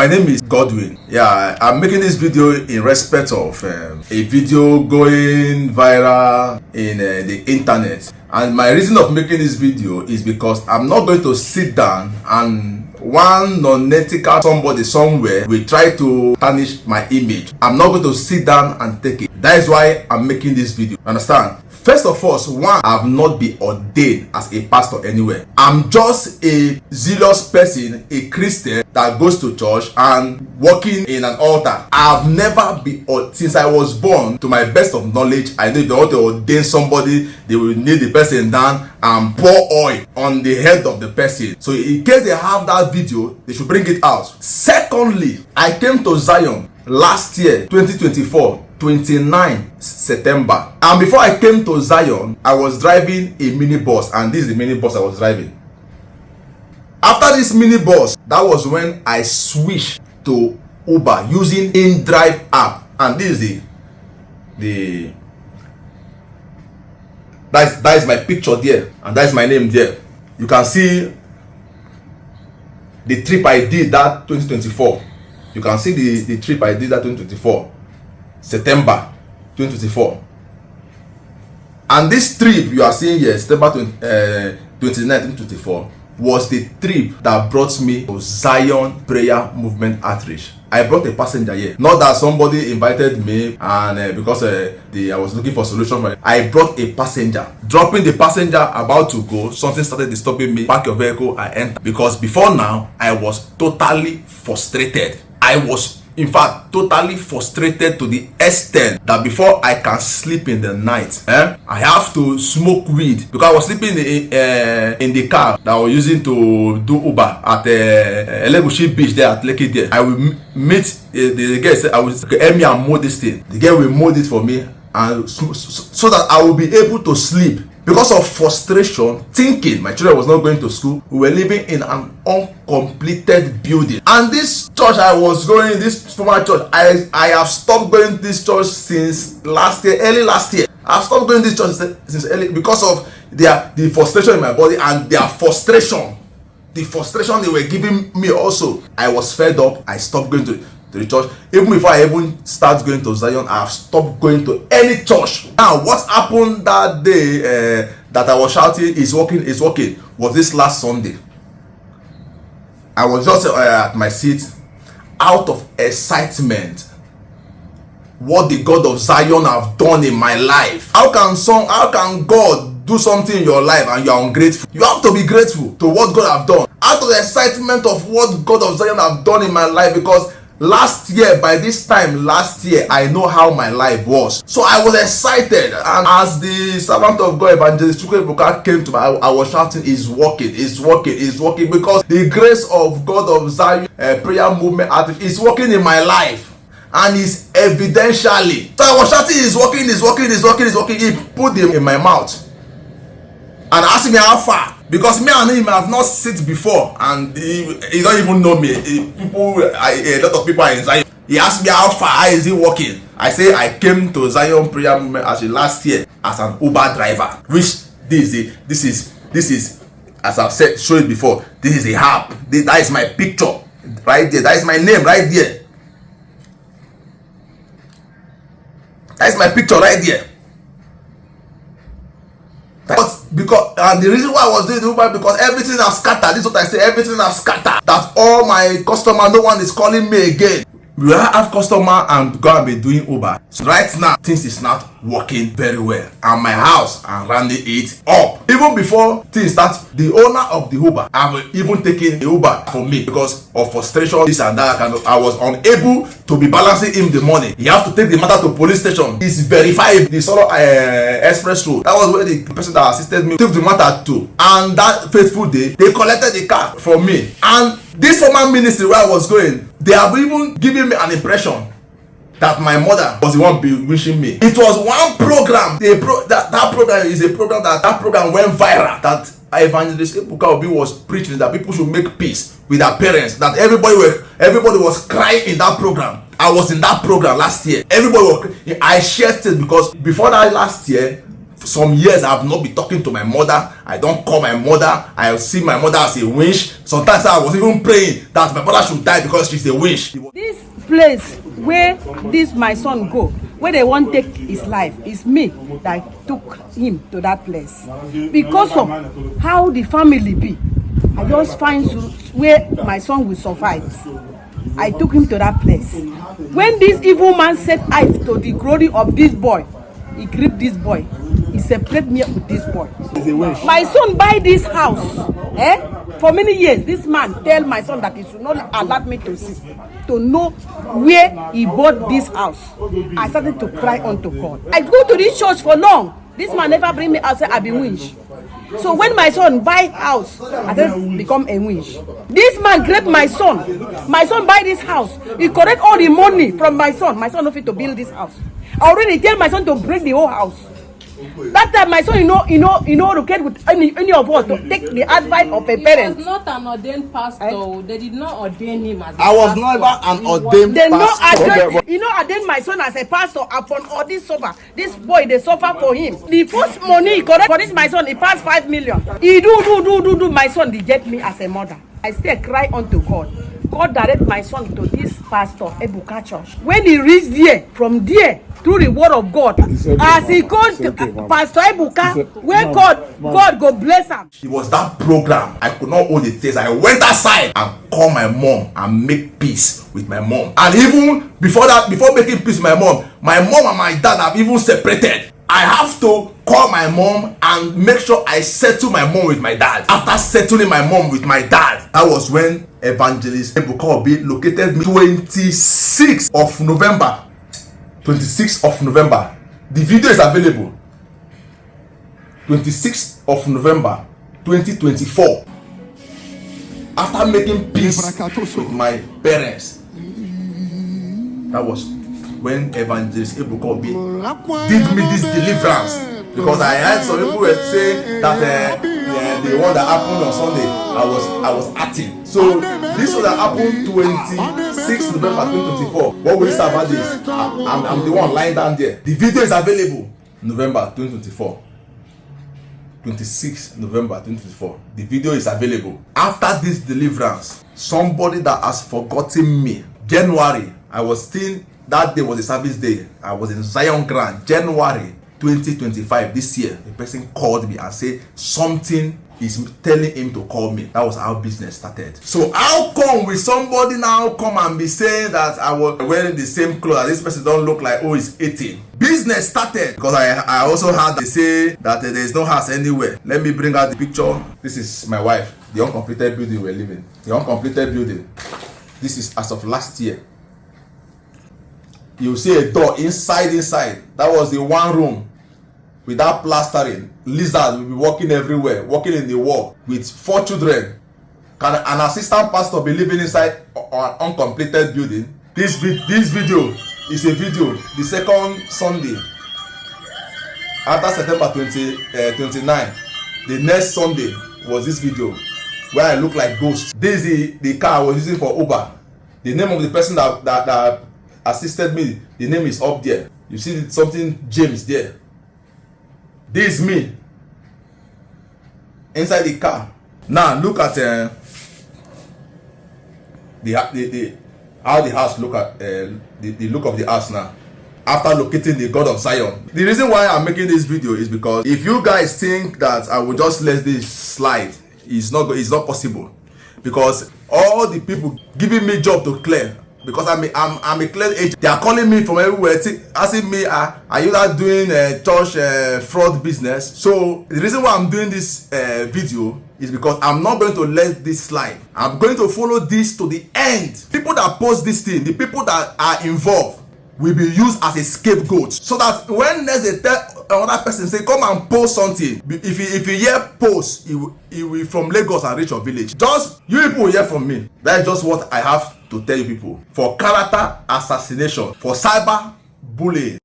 my name is Godwin. Yeah, I'm making this video in respect of a video going viral in the internet. And my reason of making this video is because I'm not going to sit down and one non-ethical somebody somewhere will try to tarnish my image. I'm not going to sit down and take it. That is why I'm making this video. Understand? First of all, one, I have not been ordained as a pastor anywhere. I'm just a zealous person, a Christian that goes to church and working in an altar. I've never been, since I was born, to my best of knowledge, I know if they want to ordain somebody, they will kneel the person down and pour oil on the head of the person. So in case they have that video, they should bring it out. Secondly, I came to Zion last year, 2024. 29 September, and before I came to Zion, I was driving a minibus, and this is the minibus I was driving. After this minibus, that was when I switched to Uber using InDrive app, and this is that is my picture there, and that is my name there. You can see the trip I did that 2024. You can see the trip I did that 2024. September 2024, and this trip you are seeing here, September 29, 2024, was the trip that brought me to Zion Prayer Movement Outreach. I brought a passenger here, not that somebody invited me and because I was looking for solution. I brought a passenger. Dropping the passenger about to go, something started disturbing me. Park your vehicle, I entered, because before now I was totally frustrated. I was in fact totally frustrated to the extent that before I can sleep in the night, I have to smoke weed, because I was sleeping in the car that I was using to do Uber at Elegushi Beach there at Lekki there. I will meet the guy. Said I will help me and mold this thing. The guy will mold it for me, and so that I will be able to sleep. Because of frustration, thinking my children was not going to school, we were living in an uncompleted building. And this church I was going, this former church, I have stopped going to this church since last year, early last year. I've stopped going to this church since early because of the frustration in my body and their frustration. The frustration they were giving me also. I was fed up. I stopped going to the church. Even before I even start going to Zion, I have stopped going to any church. Now, what happened that day that I was shouting is working, was this last Sunday. I was just at my seat out of excitement. What the God of Zion have done in my life. How can God do something in your life and you are ungrateful? You have to be grateful to what God have done. Out of the excitement of what God of Zion have done in my life, because last year, by this time last year, I know how my life was. So I was excited, and as the servant of God, Evangelist Evang Ebuka came to me, I was shouting, "It's working, it's working, it's working," because the grace of God of Zion Prayer Movement is working in my life, and it's evidentially. So I was shouting, "It's working, it's working, it's working, it's working." He put them in my mouth and asked me how far. Because me and him have not sit before, and he don't even know me. A lot of people are in Zion. He asked me how far, how is he walking? I say I came to Zion Prayer Movement as last year as an Uber driver. Which this is as I've said, show it before. This is a app. That is my picture right there. That is my name right there. That is my picture right there. But because the reason why I was doing the Uber, because everything has scattered. This is what I say, everything has scattered. That all my customers, no one is calling me again. We will have customer and go and be doing Uber. So right now, things is not working very well. And my house, I'm rounding it up. Even before things start, the owner of the Uber have even taken the Uber from me because of frustration, this and that. I was unable to be balancing him the money. He have to take the matter to police station. It's verified. The Solo Express Road. That was where the person that assisted me took the matter to. And that fateful day, they collected the car from me. And this former ministry where I was going, they have even given me an impression that my mother was the one wishing me. It was one program. That program is a program that program went viral. That Evangelist Ebuka Obi was preaching that people should make peace with their parents. That everybody was crying in that program. I was in that program last year. I shared it because before that last year, some years I have not been talking to my mother. I don't call my mother. I see my mother as a winch. Sometimes I was even praying that my mother should die because she's a winch. This place where this my son go, where they want take his life, is me that took him to that place. Because of how the family be, I just find where my son will survive. I took him to that place. When this evil man set eyes to the glory of this boy, he gripped this boy. He separated me with this boy. My son buy this house. For many years, this man tell my son that he should not allow me to see, to know where he bought this house. I started to cry unto God. I go to this church for long. This man never bring me outside. I be winch. So when my son buy house, I then become a winch. This man grabbed my son. My son buy this house. He collect all the money from my son. My son no fit to build this house. I already tell my son to break the whole house. That time my son, locate with any of us to take the advice of a parent. He was not an ordained pastor. They did not ordain him as a I was never an ordained pastor. They ordained my son as a pastor upon all this suffer. This boy, they suffer for him. The first money he collect for this my son, he passed 5 million. He do. My son reject me as a mother. I still cry unto God. God direct my son to this pastor Ebuka church. When he reached there, from there, through the word of God, as he called Pastor Ebuka, where God go bless him. It was that program. I could not hold it. I went outside and called my mom and make peace with my mom. And even before that, before making peace with my mom and my dad have even separated. I have to call my mom and make sure I settle my mom with my dad. After settling my mom with my dad, that was when Evangelist Ebuka Obi located me 26th of November. 26th of November. The video is available. 26th of November 2024. After making peace with my parents, that was when Evangelist Ebuka Obi did me this deliverance. Because I heard some people were saying that the one that happened on Sunday, I was acting. So this one that happened 26th November 2024. What will you say about this? I'm the one lying down there. The video is available. November 2024. 26th November 2024. The video is available. After this deliverance, somebody that has forgotten me. January, I was still, that day was a service day. I was in Zion Grand. January 2025, this year, a person called me and said something is telling him to call me. That was how business started. So how come will somebody now come and be saying that I was wearing the same clothes? This person don't look like, oh, he's 18. Business started because I also heard they say that there is no house anywhere. Let me bring out the picture. This is my wife, the uncompleted building we're living. The uncompleted building. This is as of last year. You see a door inside. That was the one room without plastering. Lizard will be walking everywhere, walking in the wall with 4 children. Can an assistant pastor be living inside an uncompleted building? This video is a video. The second Sunday after September 29, the next Sunday was this video where I look like ghost. This is the car I was using for Uber. The name of the person that assisted me, the name is up there. You see something James there. This is me inside the car. Now look at how the house look at the look of the house now. After locating the God of Zion. The reason why I'm making this video is because if you guys think that I will just let this slide, it's not possible. Because all the people giving me job to clear, because I'm a clear agent, they are calling me from everywhere asking me, are you not doing church fraud business? So the reason why I'm doing this video is because I'm not going to let this slide. I'm going to follow this to the end. People that post this thing, the people that are involved, will be used as a scapegoat, so that when there's a another person say come and post something, if you hear post, he will from Lagos and reach your village. Just you people hear from me. That's just what I have to tell you people. For character assassination, for cyber bullying,